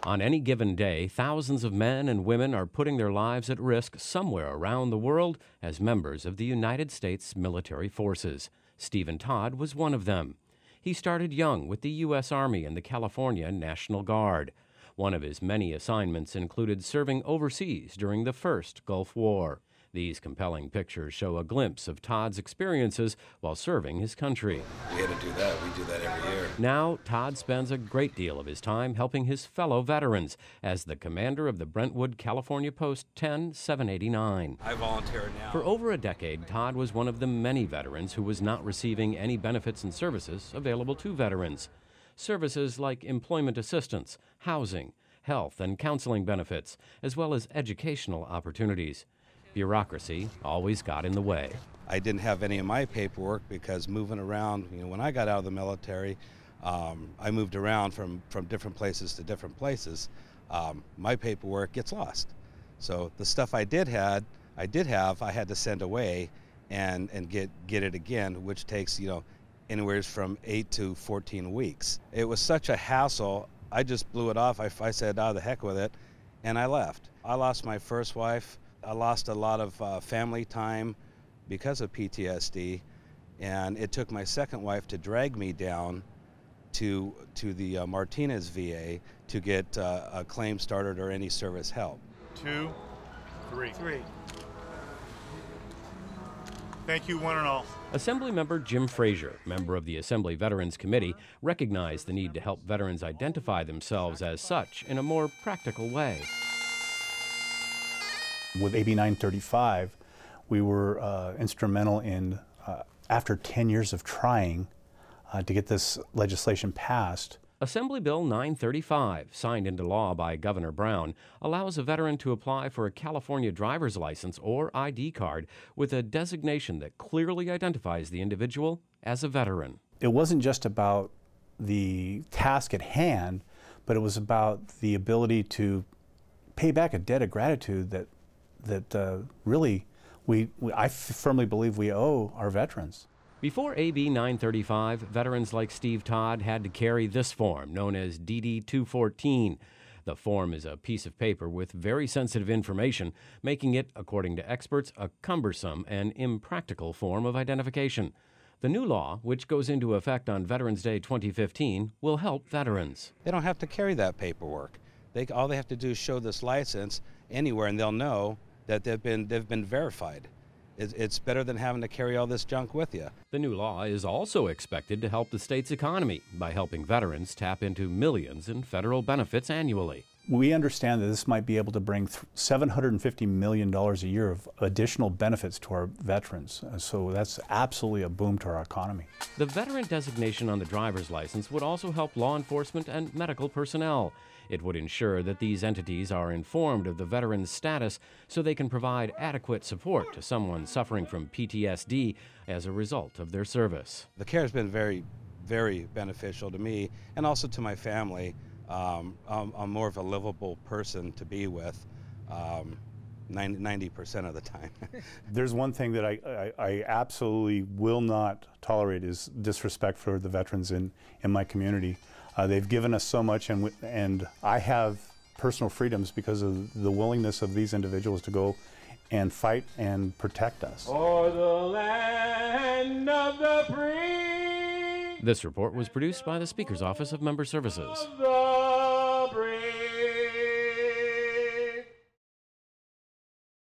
On any given day, thousands of men and women are putting their lives at risk somewhere around the world as members of the United States military forces. Stephen Todd was one of them. He started young with the U.S. Army and the California National Guard. One of his many assignments included serving overseas during the first Gulf War. These compelling pictures show a glimpse of Todd's experiences while serving his country. We had to do that. We do that every year. Now, Todd spends a great deal of his time helping his fellow veterans as the commander of the Brentwood, California Post 10-789. I volunteer now. For over a decade, Todd was one of the many veterans who was not receiving any benefits and services available to veterans. Services like employment assistance, housing, health and counseling benefits, as well as educational opportunities. Bureaucracy always got in the way. I didn't have any of my paperwork because moving around, when I got out of the military, I moved around from different places to different places. My paperwork gets lost. So the stuff I did have, I had to send away and get it again, which takes, anywhere from 8 to 14 weeks. It was such a hassle. I just blew it off. I said, the heck with it, and I left. I lost my first wife. I lost a lot of family time because of PTSD, and it took my second wife to drag me down to the Martinez VA to get a claim started or any service help. 2, 3. Thank you, one and all. Assemblymember Jim Frazier, member of the Assembly Veterans Committee, recognized the need to help veterans identify themselves as such in a more practical way. With AB 935, we were instrumental in, after 10 years of trying to get this legislation passed. Assembly Bill 935, signed into law by Governor Brown, allows a veteran to apply for a California driver's license or ID card with a designation that clearly identifies the individual as a veteran. It wasn't just about the task at hand, but it was about the ability to pay back a debt of gratitude that really I firmly believe we owe our veterans. Before AB 935, veterans like Steve Todd had to carry this form, known as DD 214. The form is a piece of paper with very sensitive information, making it, according to experts, a cumbersome and impractical form of identification. The new law, which goes into effect on Veterans Day 2015, will help veterans. They don't have to carry that paperwork. All they have to do is show this license anywhere, and they'll know that they've been verified. It's better than having to carry all this junk with you. The new law is also expected to help the state's economy by helping veterans tap into millions in federal benefits annually. We understand that this might be able to bring $750 million a year of additional benefits to our veterans. So that's absolutely a boom to our economy. The veteran designation on the driver's license would also help law enforcement and medical personnel. It would ensure that these entities are informed of the veteran's status so they can provide adequate support to someone suffering from PTSD as a result of their service. The care has been very, very beneficial to me and also to my family. I'm more of a livable person to be with 90% of the time. There's one thing that I absolutely will not tolerate is disrespect for the veterans in my community. They've given us so much, and I have personal freedoms because of the willingness of these individuals to go and fight and protect us. For the land of the free. This report was produced by the Speaker's Office of Member Services.